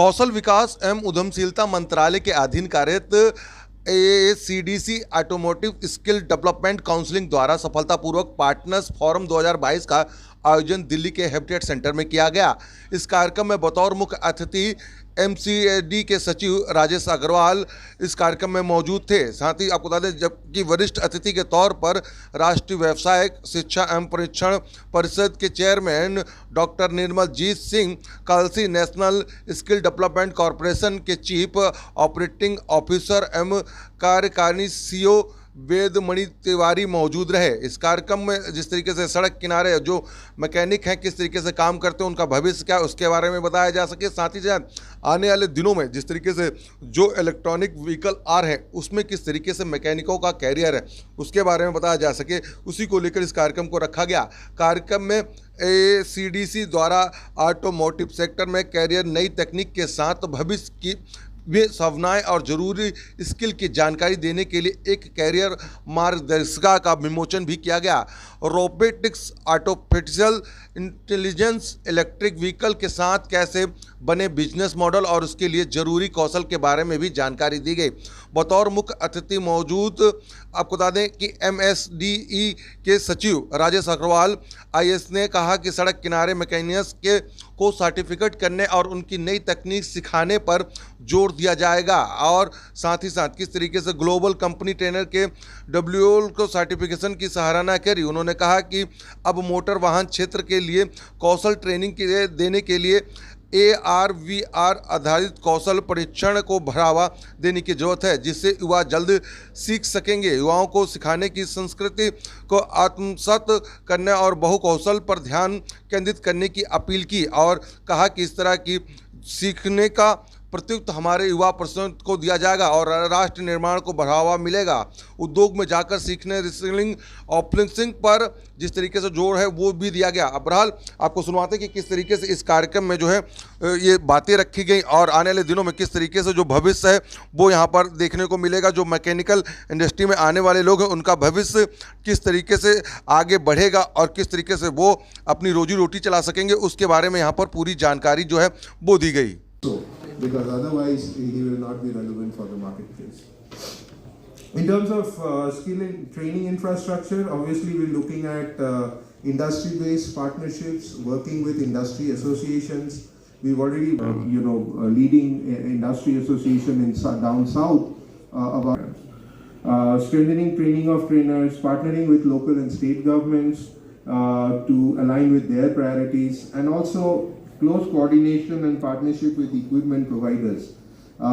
कौशल विकास एवं उद्यमशीलता मंत्रालय के अधीन कार्यरत ACDC automotive skill development counselling द्वारा सफलतापूर्वक पार्टनर्स फोरम 2022 का आयोजन दिल्ली के हैबिटेट सेंटर में किया गया। इस कार्यक्रम में बतौर मुख्य अतिथि MCD के सचिव राजेश अग्रवाल इस कार्यक्रम में मौजूद थे। साथ ही आपको बता दें, जबकि वरिष्ठ अतिथि के तौर पर राष्ट्रीय व्यावसायिक शिक्षा एवं प्रशिक्षण परिषद के chairman doctor Nirmal Jeet Singh, Kalsi national skill development corporation के चीफ ऑपरेटिंग ऑफिसर एवं कार्यकारिणी CEO वेदमणि तिवारी मौजूद रहे। इस कार्यक्रम में जिस तरीके से सड़क किनारे जो मैकेनिक हैं किस तरीके से काम करते हैं, उनका भविष्य क्या है, उसके बारे में बताया जा सके। साथ ही साथ आने वाले दिनों में जिस तरीके से जो इलेक्ट्रॉनिक व्हीकल आ रहे हैं उसमें किस तरीके से मैकेनिकों का कैरियर है उसके बारे में बताया जा सके, उसी को लेकर इस कार्यक्रम को रखा गया। कार्यक्रम में ACDC द्वारा ऑटोमोटिव सेक्टर में कैरियर, नई तकनीक के साथ भविष्य की वे संभावनाएं और जरूरी स्किल की जानकारी देने के लिए एक कैरियर मार्गदर्शिका का विमोचन भी किया गया। Robotics, artificial intelligence, electric vehicle के साथ कैसे बने बिजनेस मॉडल और उसके लिए जरूरी कौशल के बारे में भी जानकारी दी गई। बतौर मुख्य अतिथि मौजूद आपको बता दें कि MSDE के सचिव राजेश अग्रवाल IS ने कहा कि सड़क किनारे मैकेनिक्स के को सर्टिफिकेट करने और उनकी नई तकनीक सिखाने पर जोर दिया जाएगा और साथ ही साथ किस तरीके से ग्लोबल कंपनी ट्रेनर के WL को सर्टिफिकेशन की सराहना करी। उन्होंने कहा कि अब मोटर वाहन क्षेत्र के लिए कौशल ट्रेनिंग के देने के लिए AR/VR आधारित कौशल परीक्षण को बढ़ावा देने की जरूरत है, जिससे युवा जल्द सीख सकेंगे। युवाओं को सिखाने की संस्कृति को आत्मसात करने और बहुकौशल पर ध्यान केंद्रित करने की अपील की और कहा कि इस तरह की सीखने का प्रत्युत्त हमारे युवा प्रश्न को दिया जाएगा और राष्ट्र निर्माण को बढ़ावा मिलेगा। उद्योग में जाकर सीखने, रिस्किलिंग, ऑफलिंग पर जिस तरीके से जोर है वो भी दिया गया। अब बहरहाल आपको सुनवाते हैं कि किस तरीके से इस कार्यक्रम में जो है ये बातें रखी गई और आने वाले दिनों में किस तरीके से जो भविष्य है वो यहाँ पर देखने को मिलेगा। जो मैकेनिकल इंडस्ट्री में आने वाले लोग हैं उनका भविष्य किस तरीके से आगे बढ़ेगा और किस तरीके से वो अपनी रोजी रोटी चला सकेंगे, उसके बारे में यहाँ पर पूरी जानकारी जो है वो दी गई। Because otherwise he will not be relevant for the marketplace. In terms of skill and training infrastructure, obviously we're looking at industry-based partnerships, working with industry associations. We've already, leading industry association in down south about strengthening training of trainers, partnering with local and state governments to align with their priorities, and also close coordination and partnership with equipment providers,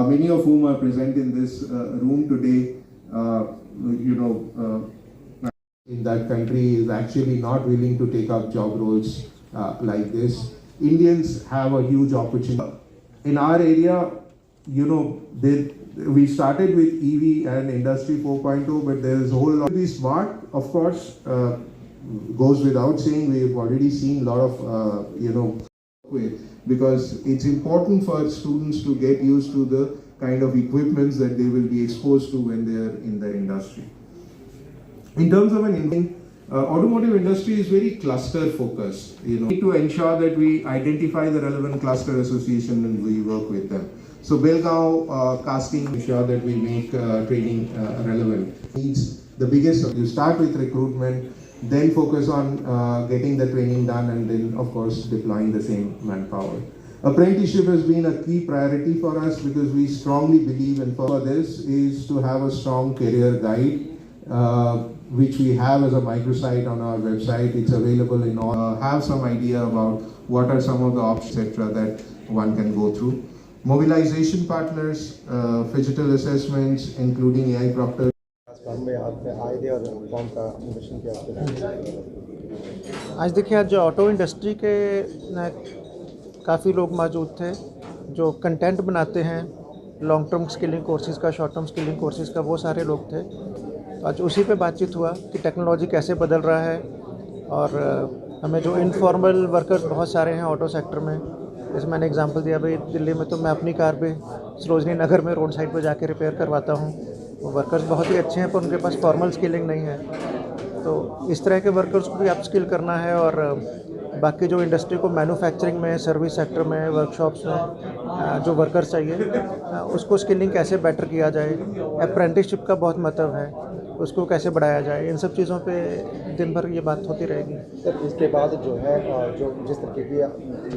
many of whom are present in this room today. In that country is actually not willing to take up job roles like this. Indians have a huge opportunity. In our area, we started with EV and Industry 4.0, but there is a whole lot. To be smart, of course, goes without saying. We've already seen a lot of, because it's important for students to get used to the kind of equipments that they will be exposed to when they are in the industry. In terms of automotive industry is very cluster focused. We need to ensure that we identify the relevant cluster association and we work with them. So Belgaum casting, ensure that we make training relevant. Needs the biggest. You start with recruitment, then focus on getting the training done, and then of course deploying the same manpower. Apprenticeship has been a key priority for us because we strongly believe, and for this is to have a strong career guide, which we have as a microsite on our website. It's available in all. Have some idea about what are some of the options, etc., that one can go through. Mobilization partners, phygital assessments, including AI proctor. आज देखिए, आज auto industry के काफ़ी लोग मौजूद थे जो content बनाते हैं, लॉन्ग टर्म स्किलिंग कोर्सेज़ का, शॉर्ट टर्म स्किलिंग कोर्सेज़ का, वो सारे लोग थे। तो आज उसी पे बातचीत हुआ कि टेक्नोलॉजी कैसे बदल रहा है और हमें जो इनफॉर्मल वर्कर्स बहुत सारे हैं ऑटो सेक्टर में, जैसे मैंने एग्जांपल दिया भाई, दिल्ली में तो मैं अपनी कार पे सरोजनी नगर में रोड साइड पे जाके रिपेयर करवाता हूँ। वो वर्कर्स बहुत ही अच्छे हैं पर उनके पास फॉर्मल स्किलिंग नहीं है। तो इस तरह के वर्कर्स को भी अपस्किल करना है और बाकी जो इंडस्ट्री को मैन्युफैक्चरिंग में, सर्विस सेक्टर में, वर्कशॉप्स में जो वर्कर्स चाहिए उसको स्किलिंग कैसे बेटर किया जाए, अप्रेंटिसशिप का बहुत महत्व है, उसको कैसे बढ़ाया जाए, इन सब चीज़ों पे दिन भर ये बात होती रहेगी। सर इसके बाद जो है जो जिस तरीके की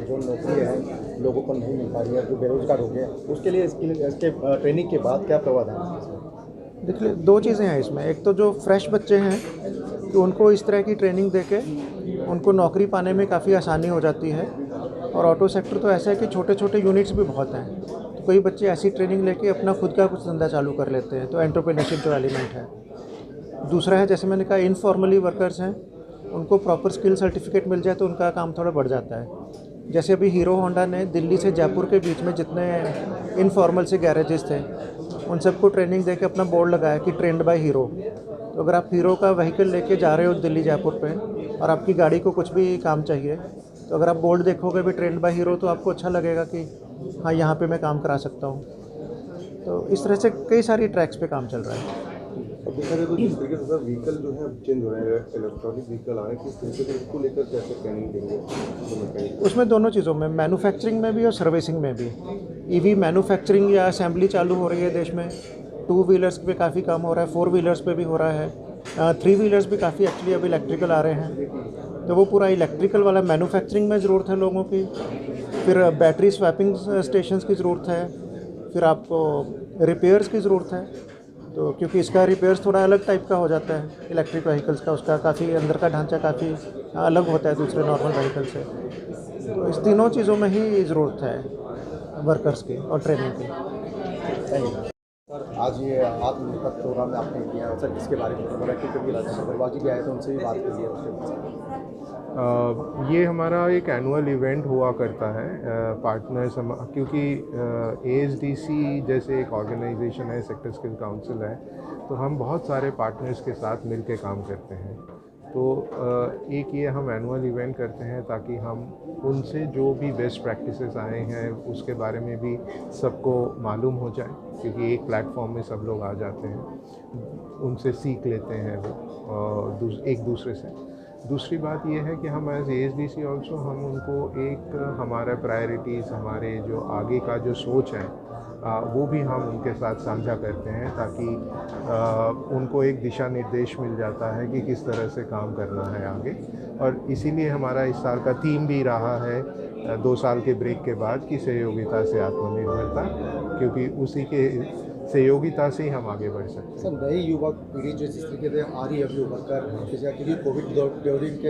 जो नौकरी है लोगों को नहीं मिल पा रही है, जो बेरोजगार हो गए, उसके लिए इसके ट्रेनिंग के बाद क्या प्रावधान है इसमें? देखिए, दो चीज़ें हैं इसमें। एक तो जो फ्रेश बच्चे हैं कि उनको इस तरह की ट्रेनिंग देके उनको नौकरी पाने में काफ़ी आसानी हो जाती है, और ऑटो सेक्टर तो ऐसा है कि छोटे छोटे यूनिट्स भी बहुत हैं, तो कई बच्चे ऐसी ट्रेनिंग लेके अपना खुद का कुछ धंधा चालू कर लेते हैं, तो एंटरप्रेन्योरशिप जो एलिमेंट है। दूसरा है, जैसे मैंने कहा, इनफॉर्मली वर्कर्स हैं, उनको प्रॉपर स्किल सर्टिफिकेट मिल जाए तो उनका काम थोड़ा बढ़ जाता है। जैसे अभी हीरो होंडा ने दिल्ली से जयपुर के बीच में जितने इनफॉर्मल से गैरेजेस थे उन सबको ट्रेनिंग देके अपना बोर्ड लगाया कि ट्रेंड बाय हीरो। तो अगर आप हीरो का व्हीकल लेके जा रहे हो दिल्ली जयपुर पे और आपकी गाड़ी को कुछ भी काम चाहिए, तो अगर आप बोर्ड देखोगे भी ट्रेंड बाय हीरो, तो आपको अच्छा लगेगा कि हाँ, यहाँ पे मैं काम करा सकता हूँ। तो इस तरह से कई सारी ट्रैक्स पे काम चल रहा है। अब देखा जाए तो जिस तरीके से सर व्हीकल जो है चेंज हो रहे हैं, इलेक्ट्रॉनिक व्हीकल आ रहे हैं, किस तरीके से इसको लेकर कैसे ट्रेनिंग देंगे? उसमें दोनों चीज़ों में, मैन्युफैक्चरिंग में भी और सर्विसिंग में भी। ईवी मैन्युफैक्चरिंग या असेंबली चालू हो रही है देश में, 2 व्हीलर्स पे काफ़ी काम हो रहा है, 4 व्हीलर्स पे भी हो रहा है, 3 व्हीलर्स भी काफ़ी एक्चुअली अब इलेक्ट्रिकल आ रहे हैं। तो वो पूरा इलेक्ट्रिकल वाला मैन्युफैक्चरिंग में ज़रूरत है लोगों की। फिर बैटरी स्वैपिंग स्टेशंस की ज़रूरत है, फिर आपको रिपेयर्स की ज़रूरत है। तो क्योंकि इसका रिपेयर्स थोड़ा अलग टाइप का हो जाता है इलेक्ट्रिक व्हीकल्स का, उसका काफ़ी अंदर का ढांचा काफ़ी अलग होता है दूसरे नॉर्मल व्हीकल से। तो इस तीनों चीज़ों में ही ज़रूरत है वर्कर्स की और ट्रेनिंग की। सर आज ये आत्मनिर्भर प्रोग्राम आपने किया, सर इसके बारे में बोला कि कभी राजेश अग्रवाल जी भी आए तो उनसे भी बात करिए उसके। ये हमारा एक एनुअल इवेंट हुआ करता है पार्टनर्स क्योंकि ASDC जैसे एक ऑर्गेनाइजेशन है, सेक्टर स्किल काउंसिल है, तो हम बहुत सारे पार्टनर्स के साथ मिलकर काम करते हैं। तो एक ये हम एनुअल इवेंट करते हैं ताकि हम उनसे जो भी बेस्ट प्रैक्टिसेस आए हैं उसके बारे में भी सबको मालूम हो जाए, क्योंकि एक प्लेटफॉर्म में सब लोग आ जाते हैं, उनसे सीख लेते हैं वो एक दूसरे से। दूसरी बात ये है कि हम एज ASDC ऑल्सो हम उनको एक हमारा प्रायोरिटीज़, हमारे जो आगे का जो सोच है वो भी हम उनके साथ साझा करते हैं, ताकि उनको एक दिशा निर्देश मिल जाता है कि किस तरह से काम करना है आगे। और इसीलिए हमारा इस साल का थीम भी रहा है 2 साल के ब्रेक के बाद कि सहयोगिता से आत्मनिर्भरता, क्योंकि उसी के सहयोगिता से ही हम आगे बढ़ सकते हैं। सर नई युवा पीढ़ी जो जिस तरीके से आ रही है अभी उभर कर, क्योंकि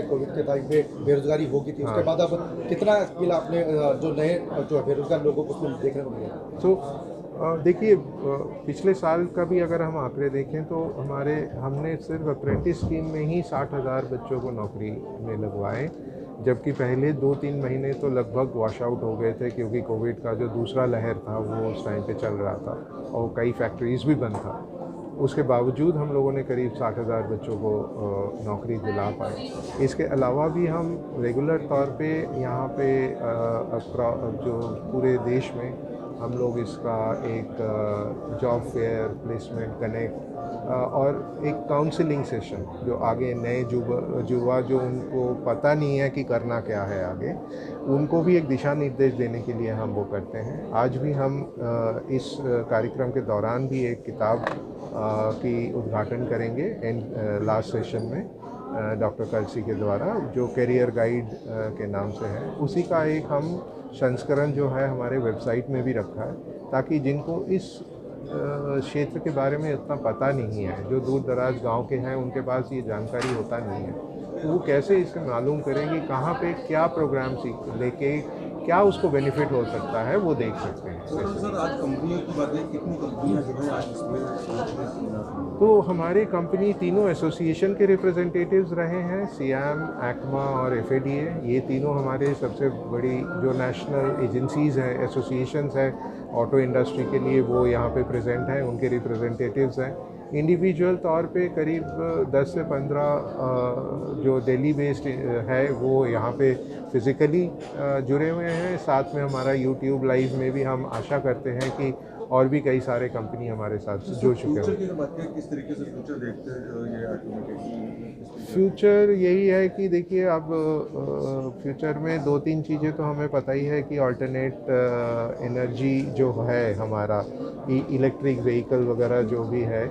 कोविड के टाइम पे बेरोजगारी हो गई थी, उसके बाद अब कितना स्किल आपने जो नए जो बेरोजगार लोगों को उसमें देखने को मिला? तो देखिए, पिछले साल का भी अगर हम आंकड़े देखें तो हमने सिर्फ अप्रेंटिस स्कीम में ही 60,000 बच्चों को नौकरी में लगवाए, जबकि पहले 2-3 महीने तो लगभग वॉश आउट हो गए थे, क्योंकि कोविड का जो दूसरा लहर था वो उस टाइम पे चल रहा था और कई फैक्ट्रीज़ भी बंद था। उसके बावजूद हम लोगों ने करीब 60,000 बच्चों को नौकरी दिला पाए। इसके अलावा भी हम रेगुलर तौर पे यहाँ पे जो पूरे देश में हम लोग इसका एक जॉब फेयर, प्लेसमेंट कनेक्ट और एक काउंसलिंग सेशन, जो आगे नए युवा जो उनको पता नहीं है कि करना क्या है आगे, उनको भी एक दिशा निर्देश देने के लिए हम वो करते हैं। आज भी हम इस कार्यक्रम के दौरान भी एक किताब की उद्घाटन करेंगे लास्ट सेशन में डॉक्टर कलसी के द्वारा, जो करियर गाइड के नाम से है। उसी का एक हम संस्करण जो है हमारे वेबसाइट में भी रखा है, ताकि जिनको इस क्षेत्र के बारे में इतना पता नहीं है, जो दूर दराज गांव के हैं, उनके पास ये जानकारी होता नहीं है, तो वो कैसे इसे मालूम करेंगे कहाँ पे क्या प्रोग्राम सीख लेके क्या उसको बेनिफिट हो सकता है, वो देख सकते हैं। सर आज कंपनियों की बात है, कितनी कंपनियां जो है आज इसमें? तो हमारी कंपनी तीनों एसोसिएशन के रिप्रेजेंटेटिव्स रहे हैं, सियाम, एक्मा और FADA। ये तीनों हमारे सबसे बड़ी जो नेशनल एजेंसीज़ हैं, एसोसिएशंस हैं ऑटो इंडस्ट्री के लिए, वो यहाँ पे प्रेजेंट हैं, उनके रिप्रेजेंटेटिव्स हैं। इंडिविजुअल तौर पे करीब 10 से 15 जो दिल्ली बेस्ड है वो यहाँ पे फिज़िकली जुड़े हुए हैं। साथ में हमारा YouTube लाइव में भी हम आशा करते हैं कि और भी कई सारे कंपनी हमारे साथ जुड़ चुके हैं। किस तरीके से फ्यूचर देखते हैं जो ये ऑटोमेटिक? फ्यूचर यही है कि देखिए अब फ्यूचर में 2-3 चीज़ें तो हमें पता ही है कि अल्टरनेट एनर्जी जो है हमारा इलेक्ट्रिक व्हीकल वगैरह जो भी है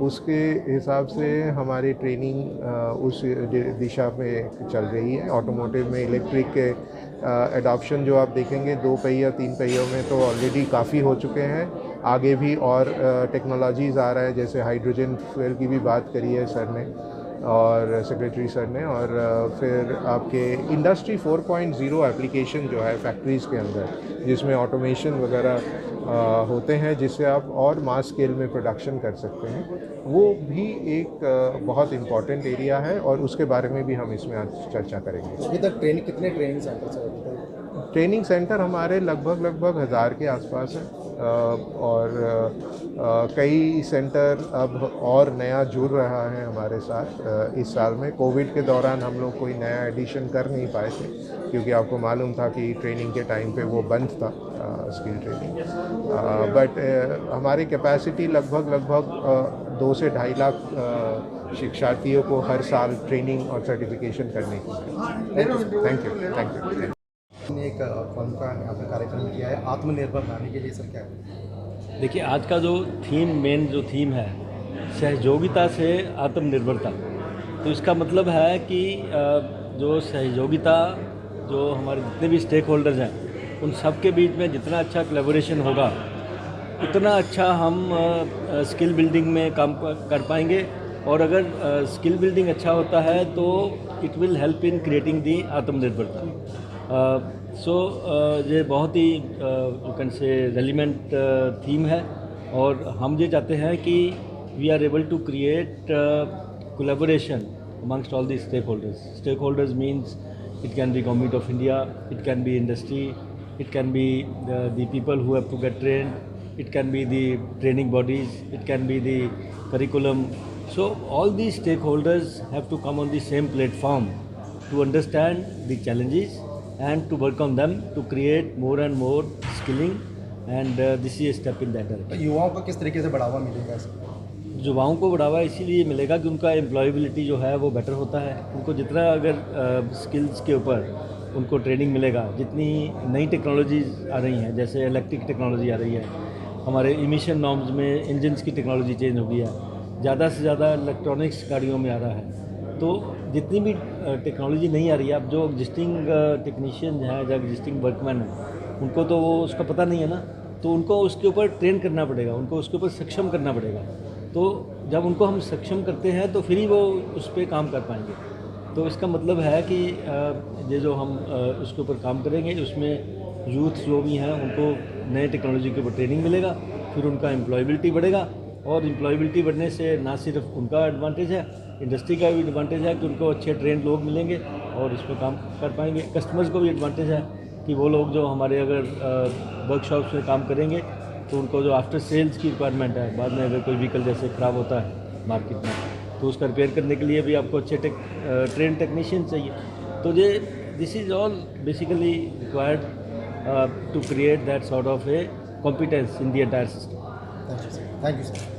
उसके हिसाब से हमारी ट्रेनिंग उस दिशा में चल रही है। ऑटोमोटिव में इलेक्ट्रिक के एडॉप्शन जो आप देखेंगे 2 पहिया 3 पहियों में तो ऑलरेडी काफ़ी हो चुके हैं। आगे भी और टेक्नोलॉजीज़ आ रहा है, जैसे हाइड्रोजन फ्यूल की भी बात करी है सर ने और सेक्रेटरी सर ने, और फिर आपके इंडस्ट्री 4.0 एप्लीकेशन जो है फैक्ट्रीज़ के अंदर जिसमें ऑटोमेशन वगैरह होते हैं जिससे आप और मास स्केल में प्रोडक्शन कर सकते हैं, वो भी एक बहुत इम्पॉर्टेंट एरिया है और उसके बारे में भी हम इसमें आज चर्चा करेंगे। अभी तक कितने ट्रेनिंग सेंटर से अभी तक? ट्रेनिंग सेंटर हमारे लगभग 1000 के आसपास है और कई सेंटर अब और नया जुड़ रहा है हमारे साथ। इस साल में कोविड के दौरान हम लोग कोई नया एडिशन कर नहीं पाए थे क्योंकि आपको मालूम था कि ट्रेनिंग के टाइम पे वो बंद था स्किल ट्रेनिंग, बट हमारी कैपेसिटी लगभग 2 से 2.5 लाख शिक्षार्थियों को हर साल ट्रेनिंग और सर्टिफिकेशन करने की। Thank you. एक फर्म का आपने कार्यक्रम किया है आत्मनिर्भर बनाने के लिए, सर क्या है? देखिए, आज का जो मेन थीम है सहयोगिता से आत्मनिर्भरता, तो इसका मतलब है कि जो सहयोगिता, जो हमारे जितने भी स्टेक होल्डर्स हैं उन सब के बीच में जितना अच्छा कोलैबोरेशन होगा उतना अच्छा हम स्किल बिल्डिंग में काम कर पाएंगे। और अगर स्किल बिल्डिंग अच्छा होता है तो it will help in creating the आत्मनिर्भरता। ये बहुत ही you can say relevant theme है और हम ये चाहते हैं कि we are able to create collaboration amongst all these stakeholders. Stakeholders means it can be Government of India, it can be industry, it can be the people who have to get trained, it can be the training bodies, it can be the curriculum. So all these stakeholders have to come on the same platform to understand the challenges and to work on them to create more and more skilling, and this is a step in that direction. युवाओं को किस तरीके से बढ़ावा मिलेगा इसमें? युवाओं को बढ़ावा इसीलिए मिलेगा कि उनका एम्प्लॉयबिलिटी जो है वो बेटर होता है। उनको जितना अगर स्किल्स के ऊपर उनको ट्रेनिंग मिलेगा, जितनी नई टेक्नोलॉजीज आ रही हैं, जैसे इलेक्ट्रिक टेक्नोलॉजी आ रही है, हमारे इमिशन नॉर्म्स में इंजन्स की टेक्नोलॉजी चेंज हो गई है, ज़्यादा से ज़्यादा इलेक्ट्रॉनिक्स गाड़ियों में आ रहा है, तो जितनी भी टेक्नोलॉजी नहीं आ रही है, अब जो एग्जिस्टिंग टेक्नीशियन हैं, जो एग्जिस्टिंग वर्कमैन हैं, उनको तो वो उसका पता नहीं है ना, तो उनको उसके ऊपर ट्रेन करना पड़ेगा, उनको उसके ऊपर सक्षम करना पड़ेगा। तो जब उनको हम सक्षम करते हैं तो फिर ही वो उस पर काम कर पाएंगे। तो इसका मतलब है कि ये जो हम उसके ऊपर काम करेंगे, उसमें यूथ जो भी हैं उनको नए टेक्नोलॉजी के ऊपर ट्रेनिंग मिलेगा, फिर उनका एम्प्लॉयबिलिटी बढ़ेगा, और एम्प्लॉयबिलिटी बढ़ने से ना सिर्फ उनका एडवांटेज है, इंडस्ट्री का भी एडवांटेज है कि उनको अच्छे ट्रेंड लोग मिलेंगे और इस पर काम कर पाएंगे। कस्टमर्स को भी एडवांटेज है कि वो लोग जो हमारे अगर वर्कशॉप्स में काम करेंगे तो उनको जो आफ्टर सेल्स की रिक्वायरमेंट है, बाद में अगर कोई व्हीकल जैसे ख़राब होता है मार्केट में, तो उसका रिपेयर करने के लिए भी आपको अच्छे ट्रेन टेक्नीशियन चाहिए। तो ये this is all basically required to create that sort of a competence in the entire system. Thank you sir.